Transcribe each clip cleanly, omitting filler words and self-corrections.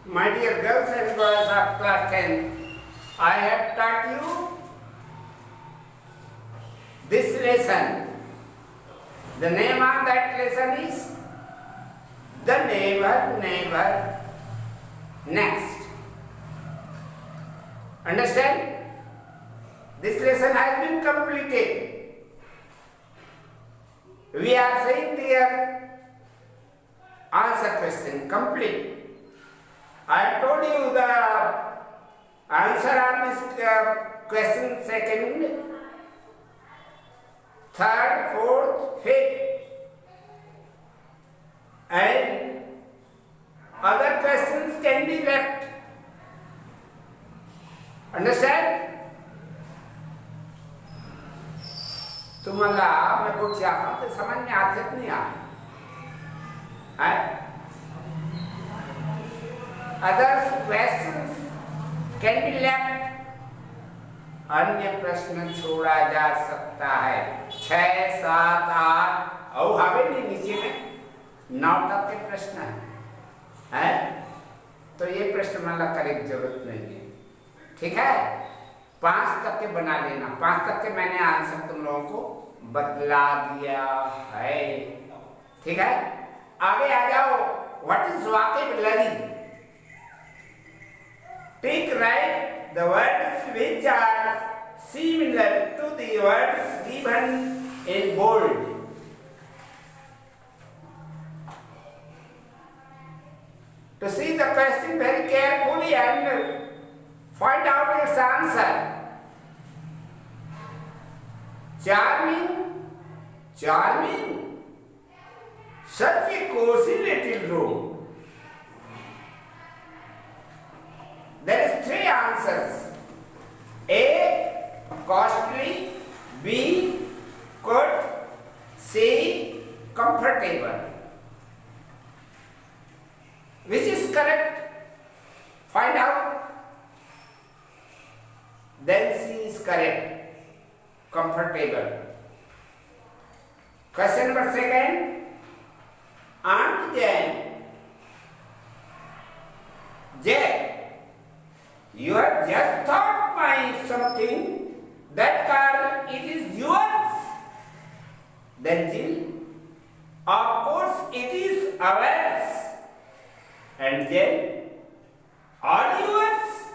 My dear girls and boys of class 10, I have taught you this lesson. The name of that lesson is The Neighbor, Neighbor, Next. Understand? This lesson has been completed. We are saying there answer question complete. I told you the answer of this question second, third, fourth, fifth, and other questions can be left. Understand? तुम्हाला मैं कुछ आता तो समझ में आते नहीं आए Other questions can be left. अन्य प्रश्न छोड़ा जा सकता है 6, 7, 8 और हवेली नीचे में 9 तक के प्रश्न है तो ये प्रश्न मतलब करने की जरूरत नहीं है ठीक है 5 तक के बना लेना 5 तक के मैंने आंसर तुम लोगों को बतला दिया है ठीक है आगे आ जाओ what is vocabulary Take right the words which are similar to the words given in bold. To see the question very carefully and find out its answer. Charming, charming. Such a cozy little room. There is 3 answers. A. Costly. B. Good. C. Comfortable. Which is correct? Find out. Then C is correct. Comfortable. Question number 2. Aunt Jane. Jack. You have just thought by something that car it is yours. Then Jill, of course it is ours. And Jen, all yours.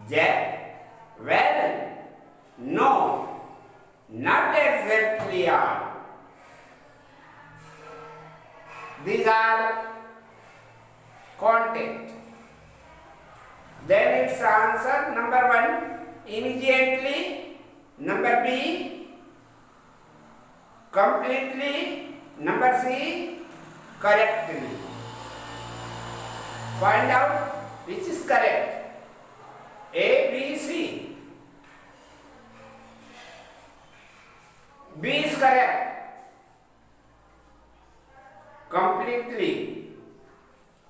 Jack, well, no, not exactly all. These are content. Then its answer number 1 immediately, number B completely, number C correctly. Find out which is correct. A, B, C. B is correct. Completely.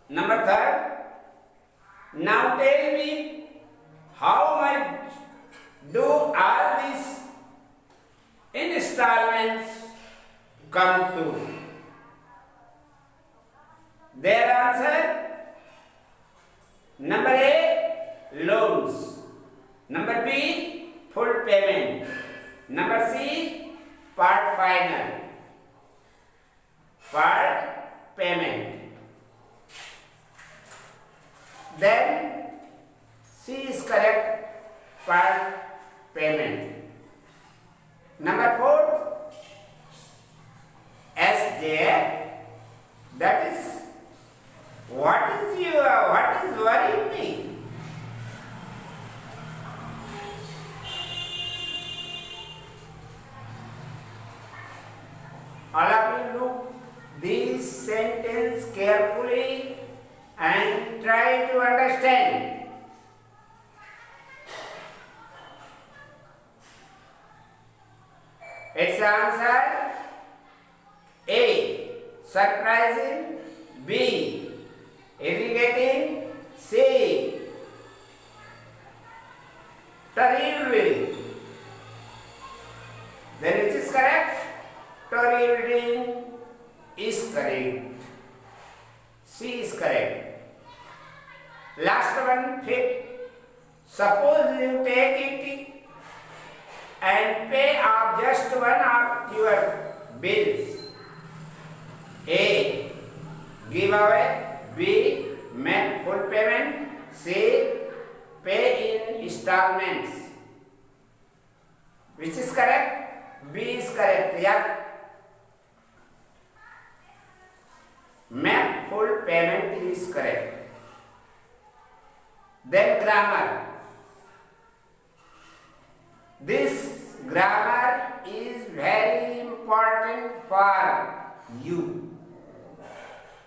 Number 3. Now tell me how much do all these installments come to? Their answer number A loans, number B full payment, number C part final, part payment. Then C is correct, part payment. Number 4, SJ, that is what is worrying me? All of you look this sentence carefully and try to understand. Its answer A. Surprising. B. Irrigating. C. Terrible. Then it is correct. Terrible is correct. C is correct. Last one, fifth. Suppose you take it and pay off just one of your bills. A. Give away. B. Make full payment. C. Pay in installments. Which is correct? B is correct. Yeah. Make full payment is correct. Then grammar. This grammar is very important for you.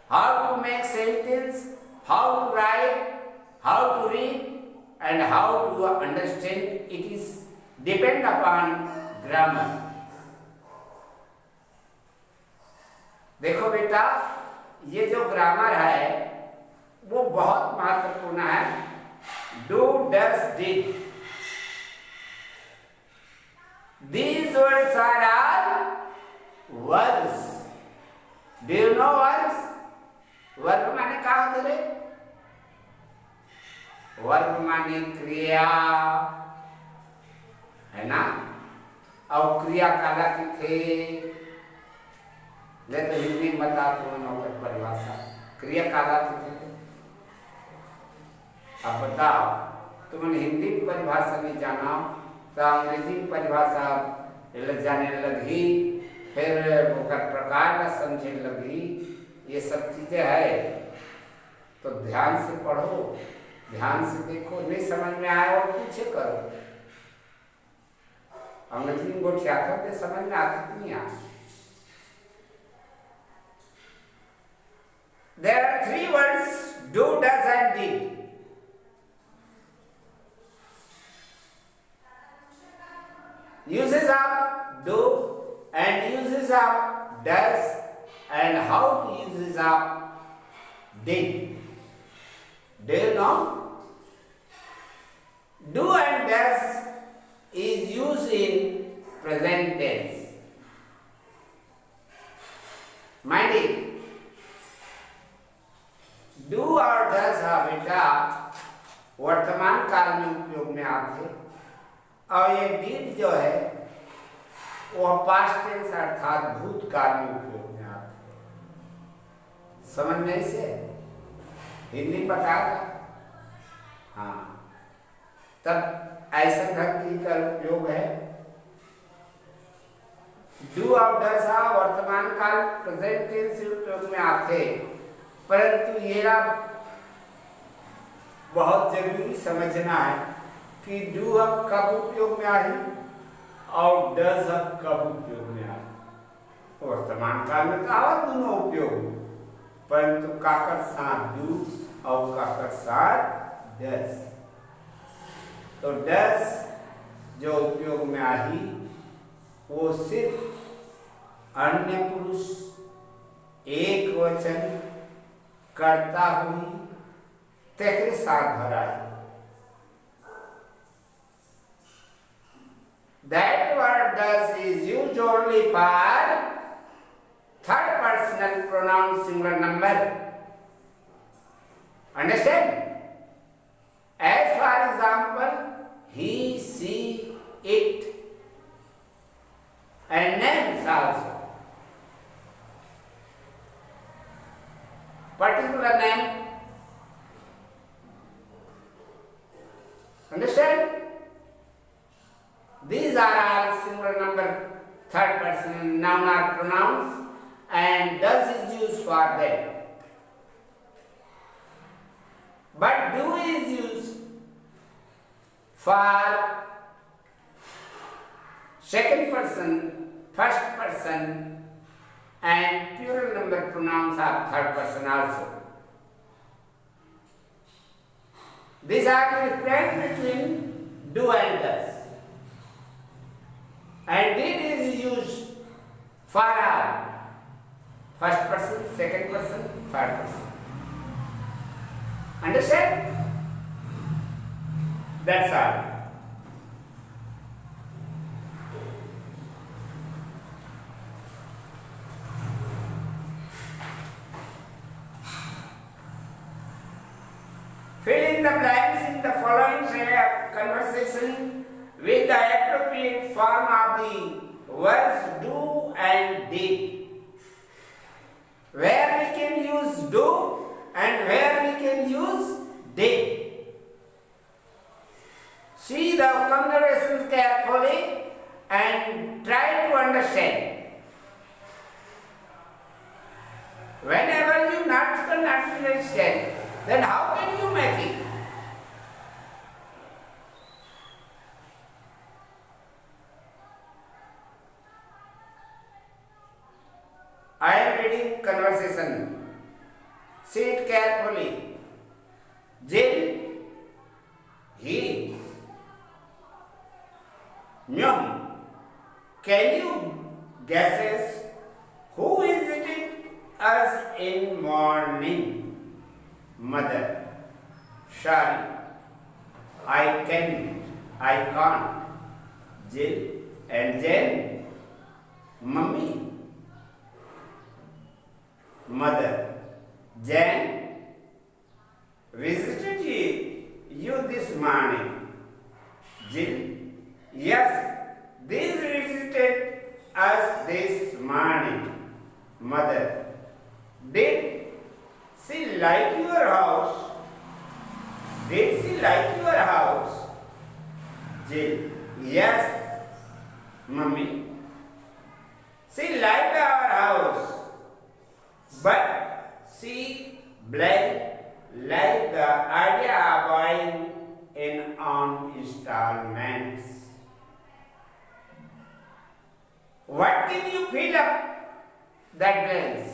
How to make sentence, how to write, how to read, and how to understand. It is depend upon grammar. देखो बेटा, ये जो grammar है वो बहुत महत्वपूर्ण है. Do, does, did. These words are all verbs. Do you know verbs? Verb माने क्या होते रे? वर्ब माने क्रिया, है ना? और क्रिया काला की थे. ले तो हिंदी में बता तो नौकर परिभाषा. क्रिया काला की थे. अब बताओ, तुमने हिंदी की परिभाषा नहीं जाना तो अंग्रेजी की परिभाषा जाने लगी, फिर ओकर प्रकार ला समझे लगी. ये सब चीजें है तो ध्यान से पढ़ो, ध्यान से देखो. नहीं समझ में आया और पूछे करो. अंग्रेजी में गोठिया करते समझ में आती नहीं आ. There are three words: do, does, and did. Uses of do and uses of does and how to uses of did. Do you know? Do and does is used in present tense. Mind it. Do और does बेटा वर्तमान काल में उपयोग में आते, और ये did जो है वह पास्ट टेंस अर्थात भूतकाल में उपयोग में आते. समझने से हिंदी पता था. हाँ, तब ऐसा ढंग का उपयोग है. डू और डज वर्तमान काल प्रेजेंट टेंस उपयोग में आते, परंतु ये बहुत जरूरी समझना है कि डू अब कब उपयोग में आई और डज अब कब उपयोग में आई. वर्तमान काल में तो आवा दोनों उपयोग, परंतु काकर साथ डू और काकर साथ डज. तो डज जो उपयोग में आई वो सिर्फ अन्य पुरुष एक वचन करता हुई तेरे साथ भरा है. That word does is used only for third personal pronoun singular number. Understand? As for example, he, she, it, and names also. Particular name. Understand? These are all singular number third person noun or pronouns, and does is used for them. But do is used for second person, first person, and plural number pronouns are third person also. These are the difference between do and does. And did is used for all. First person, second person, third person. Understand? That's all. फिर the blanks in the following conversation with the appropriate form of the words do and did. Where we can use do and where we can use did. See the conversation carefully and try to understand. Whenever you not understand, then how can you make it? I am reading conversation. See it carefully. Jill, he, Myung, can you guess who visited us in morning? Mother, sorry, I can't. Jill and Jen, Mummy. Mother, Jen visited you this morning. Jill, yes, they visited us this morning. Mother, did she like your house? Did she like your house? Jill, yes, Mummy. She liked our house, but she liked the idea of buying on installments. What can you fill up that blanks?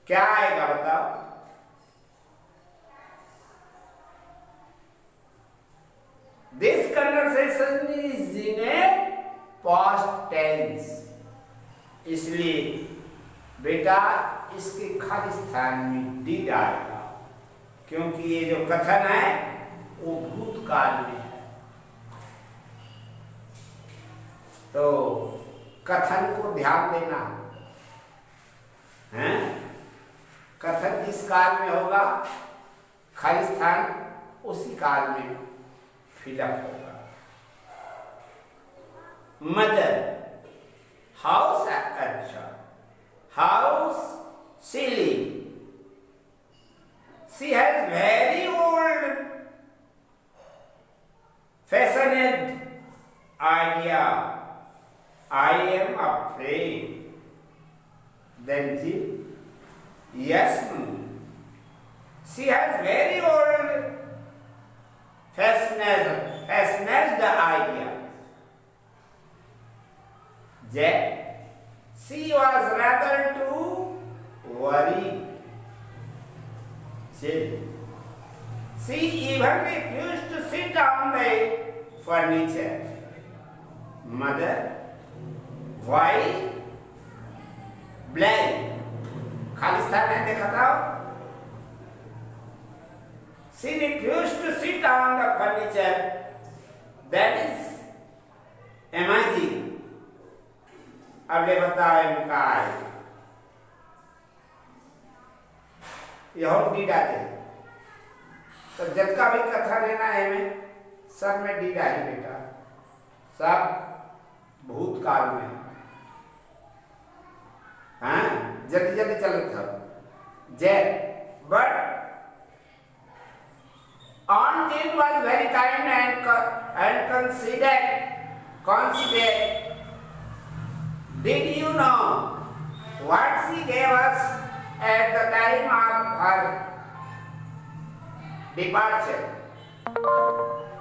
क्या आएगा बताओ? This conversation is in a past tense. इसलिए बेटा इसके खाली स्थान में did आएगा, क्योंकि ये जो कथन है वो भूतकाल में है। तो कथन को ध्यान देना है। कथन जिस काल में होगा, खाली स्थान उसी काल में फिलअप होगा। मदर, हाउस, अच्छा, house silly, she has very old fashioned idea. I am afraid. Then Jill, yes, she has very old fashioned idea. Jack, she was rather too worried. Jill, she even refused to sit on the furniture. Mother, why? Blank. खाली स्थान है, देखा था? She refused to sit on the furniture. That is amazing. अब ले बताओ इनका यह डीड आते। तो जब का भी कथा लेना है में सब में डीड है बेटा, सब भूतकाल में। हाँ, जल्दी जल्दी चलो था। Jack, but Aunt Jill was very kind and considerate. Did you know what she gave us at the time of her departure?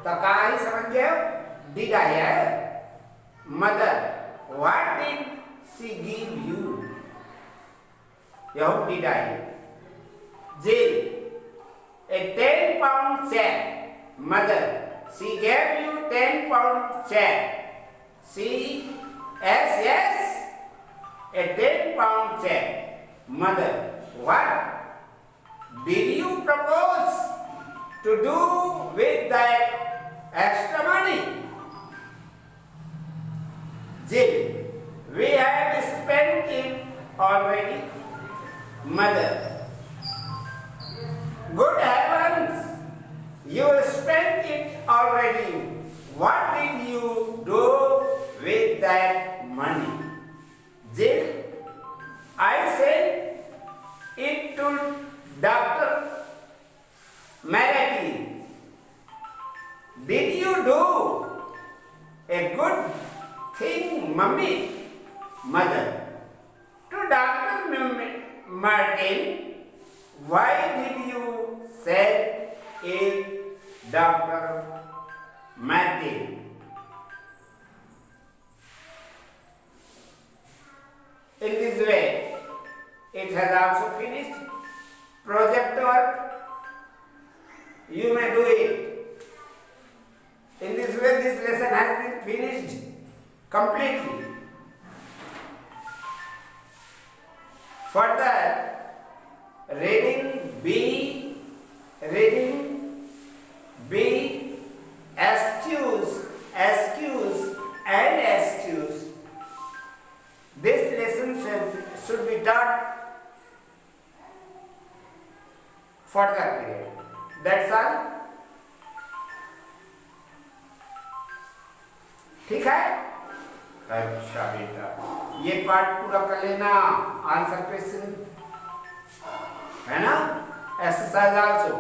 तो कहानी समझ गए? Did I hear? Mother, what did she give you? यह did I hear? Jill, a 10-pound check. Mother, she gave you 10-pound check. Yes, a 10-pound check. Mother, what did you propose to do with that extra money? Jill, we have spent it already. Mother, good heaven, You spent it already. What did you do with that money? Jill, I said it to Dr. Marathi. Did you do a good thing, mummy? Mother. To Dr. Martin, why did you say it, Dr. Martin? In this way, it has also finished. Project work, you may do it. In this way, this lesson has been finished completely. Further, reading B, SQs and SQs. This lesson should be taught further period. That's all. ठीक है? अच्छा बेटा, ये part पूरा कर लेना. Answer question है ना? Exercise also.